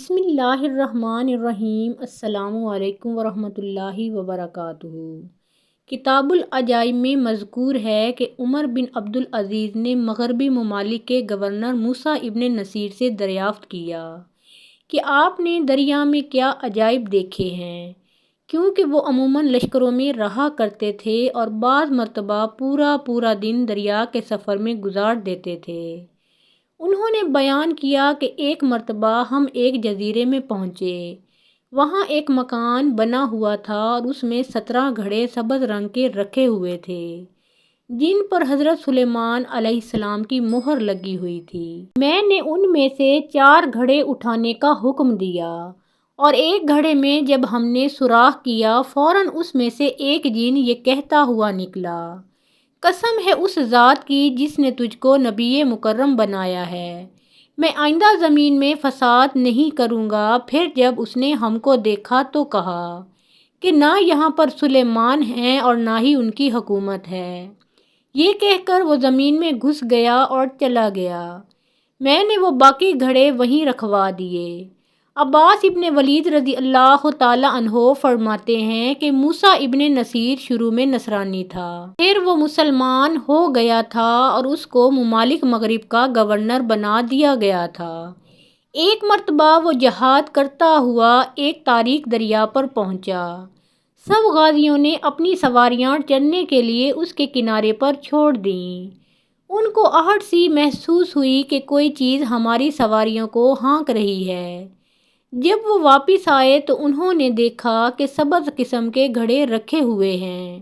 بسم اللہ الرحمن الرحیم۔ السلام علیکم ورحمۃ اللہ وبرکاتہ۔ کتاب العجائب میں مذکور ہے کہ عمر بن عبدالعزیز نے مغربی ممالک کے گورنر موسیٰ ابن نصیر سے دریافت کیا کہ آپ نے دریا میں کیا عجائب دیکھے ہیں، کیونکہ وہ عموماً لشکروں میں رہا کرتے تھے اور بعض مرتبہ پورا دن دریا کے سفر میں گزار دیتے تھے۔ انہوں نے بیان کیا کہ ایک مرتبہ ہم ایک جزیرے میں پہنچے۔ وہاں ایک مکان بنا ہوا تھا اور اس میں 17 گھڑے سبز رنگ کے رکھے ہوئے تھے، جن پر حضرت سلیمان علیہ السلام کی مہر لگی ہوئی تھی۔ میں نے ان میں سے 4 گھڑے اٹھانے کا حکم دیا اور ایک گھڑے میں جب ہم نے سوراخ کیا، فوراً اس میں سے ایک جن یہ کہتا ہوا نکلا، قسم ہے اس ذات کی جس نے تجھ کو نبی مکرم بنایا ہے، میں آئندہ زمین میں فساد نہیں کروں گا۔ پھر جب اس نے ہم کو دیکھا تو کہا کہ نہ یہاں پر سلیمان ہیں اور نہ ہی ان کی حکومت ہے۔ یہ کہہ کر وہ زمین میں گھس گیا اور چلا گیا۔ میں نے وہ باقی گھڑے وہیں رکھوا دیے۔ عباس ابن ولید رضی اللہ تعالیٰ عنہ فرماتے ہیں کہ موسیٰ ابن نصیر شروع میں نصرانی تھا، پھر وہ مسلمان ہو گیا تھا اور اس کو ممالک مغرب کا گورنر بنا دیا گیا تھا۔ ایک مرتبہ وہ جہاد کرتا ہوا ایک تاریک دریا پر پہنچا۔ سب غازیوں نے اپنی سواریاں چرنے کے لیے اس کے کنارے پر چھوڑ دیں۔ ان کو آہٹ سی محسوس ہوئی کہ کوئی چیز ہماری سواریوں کو ہانک رہی ہے۔ جب وہ واپس آئے تو انہوں نے دیکھا کہ سبز قسم کے گھڑے رکھے ہوئے ہیں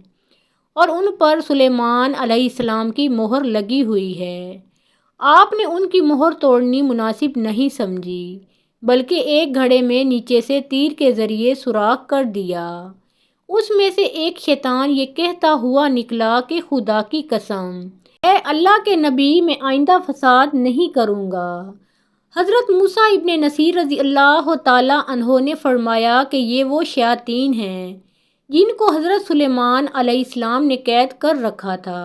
اور ان پر سلیمان علیہ السلام کی مہر لگی ہوئی ہے۔ آپ نے ان کی مہر توڑنی مناسب نہیں سمجھی، بلکہ ایک گھڑے میں نیچے سے تیر کے ذریعے سوراخ کر دیا۔ اس میں سے ایک شیطان یہ کہتا ہوا نکلا کہ خدا کی قسم، اے اللہ کے نبی، میں آئندہ فساد نہیں کروں گا۔ حضرت موسیٰ ابن نصیر رضی اللہ تعالیٰ عنہ نے فرمایا کہ یہ وہ شیاطین ہیں جن کو حضرت سلیمان علیہ السلام نے قید کر رکھا تھا۔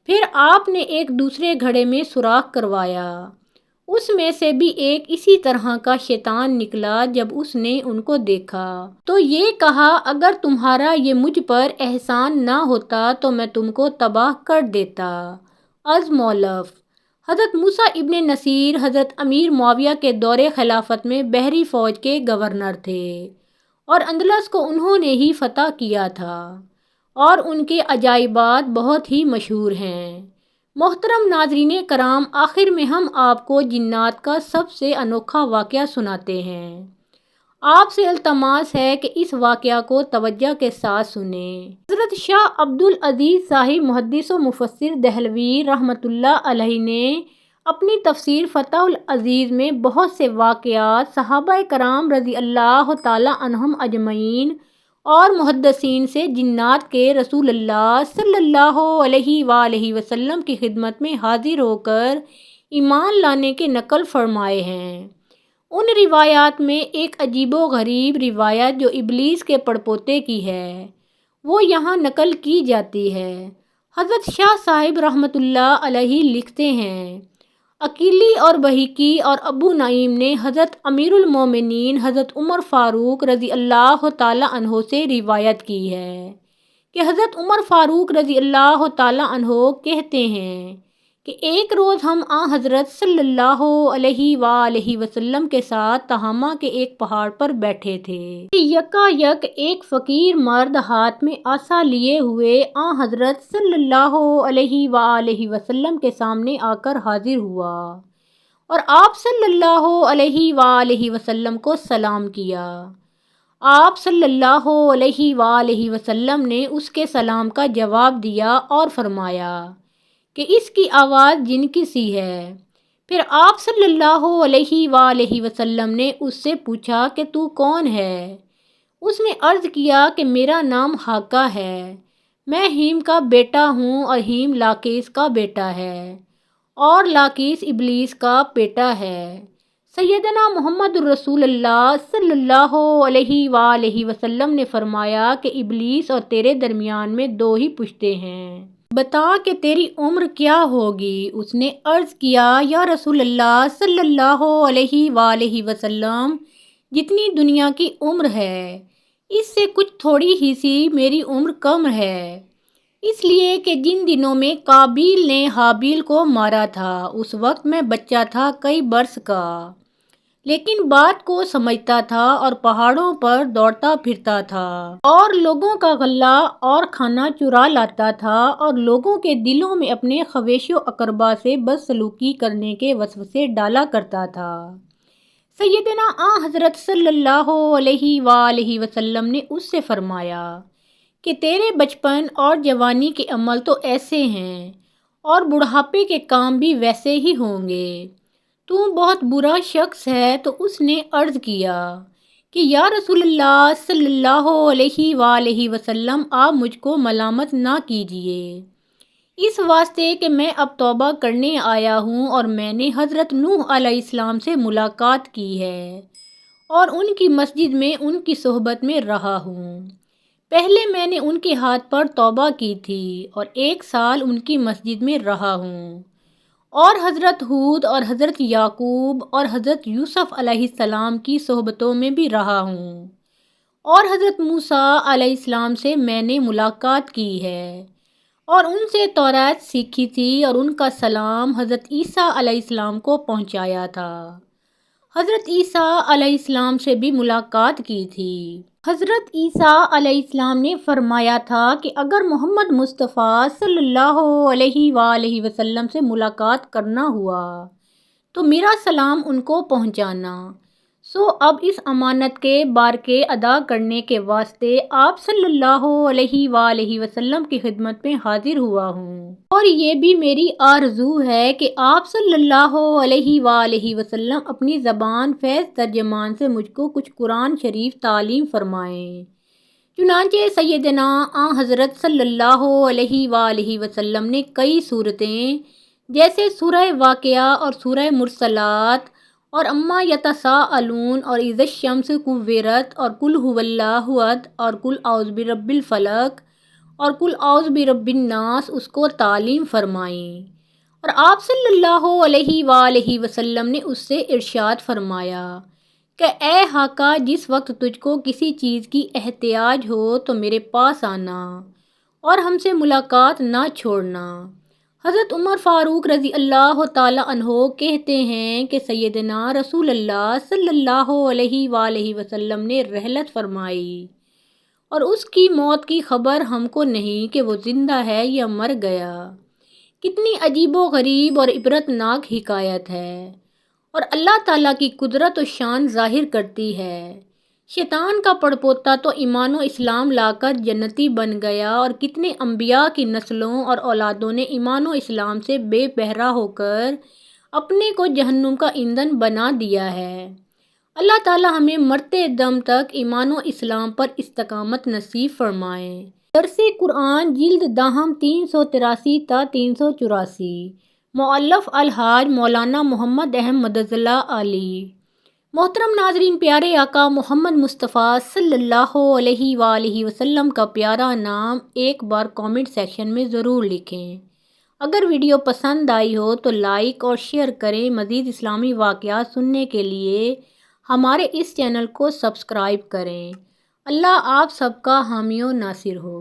پھر آپ نے ایک دوسرے گھڑے میں سوراخ کروایا، اس میں سے بھی ایک اسی طرح کا شیطان نکلا۔ جب اس نے ان کو دیکھا تو یہ کہا، اگر تمہارا یہ مجھ پر احسان نہ ہوتا تو میں تم کو تباہ کر دیتا۔ از مولف حضرت موسیٰ ابن نصیر حضرت امیر معاویہ کے دور خلافت میں بحری فوج کے گورنر تھے اور اندلس کو انہوں نے ہی فتح کیا تھا اور ان کے عجائبات بہت ہی مشہور ہیں۔ محترم ناظرین کرام، آخر میں ہم آپ کو جنات کا سب سے انوکھا واقعہ سناتے ہیں۔ آپ سے التماس ہے کہ اس واقعہ کو توجہ کے ساتھ سنیں۔ حضرت شاہ عبدالعزیز صاحب محدث و مفسر دہلوی رحمۃ اللہ علیہ نے اپنی تفسیر فتح العزیز میں بہت سے واقعات صحابہ کرام رضی اللہ تعالیٰ عنہم اجمعین اور محدثین سے جنات کے رسول اللہ صلی اللہ علیہ وآلہ وسلم کی خدمت میں حاضر ہو کر ایمان لانے کے نقل فرمائے ہیں۔ ان روایات میں ایک عجیب و غریب روایت جو ابلیس کے پڑپوتے کی ہے، وہ یہاں نقل کی جاتی ہے۔ حضرت شاہ صاحب رحمۃ اللہ علیہ لکھتے ہیں، عقیلی اور بہیقی اور ابو نعیم نے حضرت امیر المومنین حضرت عمر فاروق رضی اللہ تعالیٰ عنہ سے روایت کی ہے کہ حضرت عمر فاروق رضی اللہ تعالیٰ عنہ کہتے ہیں کہ ایک روز ہم حضرت صلی اللہ علیہ وآلہ وسلم کے ساتھ تہامہ کے ایک پہاڑ پر بیٹھے تھے کہ یکایک ایک فقیر مرد ہاتھ میں عصا لیے ہوئے حضرت صلی اللہ علیہ وآلہ وسلم کے سامنے آ کر حاضر ہوا اور آپ صلی اللہ علیہ وآلہ وسلم کو سلام کیا۔ آپ صلی اللہ علیہ وآلہ وسلم نے اس کے سلام کا جواب دیا اور فرمایا کہ اس کی آواز جن کی سی ہے۔ پھر آپ صلی اللہ علیہ وآلہ وسلم نے اس سے پوچھا کہ تو کون ہے؟ اس نے عرض کیا کہ میرا نام حاقہ ہے، میں ہیم کا بیٹا ہوں اور ہیم لاقیس کا بیٹا ہے اور لاقیس ابلیس کا بیٹا ہے۔ سیدنا محمد الرسول اللہ صلی اللہ علیہ وآلہ وسلم نے فرمایا کہ ابلیس اور تیرے درمیان میں 2 ہی پشتے ہیں، بتا کہ تیری عمر کیا ہوگی؟ اس نے عرض کیا، یا رسول اللہ صلی اللہ علیہ وآلہ وسلم، جتنی دنیا کی عمر ہے، اس سے کچھ تھوڑی ہی سی میری عمر کم ہے، اس لیے کہ جن دنوں میں قابیل نے حابیل کو مارا تھا اس وقت میں بچہ تھا کئی برس کا، لیکن بات کو سمجھتا تھا اور پہاڑوں پر دوڑتا پھرتا تھا اور لوگوں کا غلہ اور کھانا چرا لاتا تھا اور لوگوں کے دلوں میں اپنے خویش و اقربا سے بدسلوکی کرنے کے وسوسے ڈالا کرتا تھا۔ سیدنا حضرت صلی اللہ علیہ وآلہ وسلم نے اس سے فرمایا کہ تیرے بچپن اور جوانی کے عمل تو ایسے ہیں اور بڑھاپے کے کام بھی ویسے ہی ہوں گے، تو بہت برا شخص ہے۔ تو اس نے عرض کیا کہ یا رسول اللہ صلی اللہ علیہ وآلہ وسلم، آپ مجھ کو ملامت نہ کیجیے، اس واسطے کہ میں اب توبہ کرنے آیا ہوں اور میں نے حضرت نوح علیہ السلام سے ملاقات کی ہے اور ان کی مسجد میں ان کی صحبت میں رہا ہوں۔ پہلے میں نے ان کے ہاتھ پر توبہ کی تھی اور 1 سال ان کی مسجد میں رہا ہوں، اور حضرت ہود اور حضرت یعقوب اور حضرت یوسف علیہ السلام کی صحبتوں میں بھی رہا ہوں، اور حضرت موسیٰ علیہ السلام سے میں نے ملاقات کی ہے اور ان سے تورات سیکھی تھی اور ان کا سلام حضرت عیسیٰ علیہ السلام کو پہنچایا تھا۔ حضرت عیسیٰ علیہ السلام سے بھی ملاقات کی تھی۔ حضرت عیسیٰ علیہ السلام نے فرمایا تھا کہ اگر محمد مصطفیٰ صلی اللہ علیہ وآلہ وسلم سے ملاقات کرنا ہوا تو میرا سلام ان کو پہنچانا۔ سو اب اس امانت کے بار کے ادا کرنے کے واسطے آپ صلی اللہ علیہ وآلہ وسلم کی خدمت میں حاضر ہوا ہوں، اور یہ بھی میری آرزو ہے کہ آپ صلی اللہ علیہ وآلہ وسلم اپنی زبان فیض ترجمان سے مجھ کو کچھ قرآن شریف تعلیم فرمائیں۔ چنانچہ سیدنا حضرت صلی اللہ علیہ وآلہ وسلم نے کئی سورتیں جیسے سورہ واقعہ اور سورہ مرسلات اور اما یتساءلون اور اذا الشمس کورت اور قل ھو اللہ احد اور قل اعوذ برب الفلق اور قل اعوذ برب الناس اس کو تعلیم فرمائیں، اور آپ صلی اللہ علیہ وآلہ وسلم نے اس سے ارشاد فرمایا کہ اے حقا، جس وقت تجھ کو کسی چیز کی احتیاج ہو تو میرے پاس آنا اور ہم سے ملاقات نہ چھوڑنا۔ حضرت عمر فاروق رضی اللہ تعالیٰ عنہ کہتے ہیں کہ سیدنا رسول اللہ صلی اللہ علیہ وآلہ وسلم نے رحلت فرمائی اور اس کی موت کی خبر ہم کو نہیں کہ وہ زندہ ہے یا مر گیا۔ کتنی عجیب و غریب اور عبرت ناک حکایت ہے اور اللہ تعالیٰ کی قدرت و شان ظاہر کرتی ہے۔ شیطان کا پڑپوتا تو ایمان و اسلام لا کر جنتی بن گیا، اور کتنے انبیاء کی نسلوں اور اولادوں نے ایمان و اسلام سے بے بہرا ہو کر اپنے کو جہنم کا ایندھن بنا دیا ہے۔ اللہ تعالیٰ ہمیں مرتے دم تک ایمان و اسلام پر استقامت نصیب فرمائے۔ درس قرآن جلد داہم 383 تا 384، مؤلف الحاج مولانا محمد احمد مدظلہ علی۔ محترم ناظرین، پیارے آقا محمد مصطفیٰ صلی اللہ علیہ وآلہ وسلم کا پیارا نام ایک بار کامنٹ سیکشن میں ضرور لکھیں۔ اگر ویڈیو پسند آئی ہو تو لائک اور شیئر کریں۔ مزید اسلامی واقعات سننے کے لیے ہمارے اس چینل کو سبسکرائب کریں۔ اللہ آپ سب کا حامی و ناصر ہو۔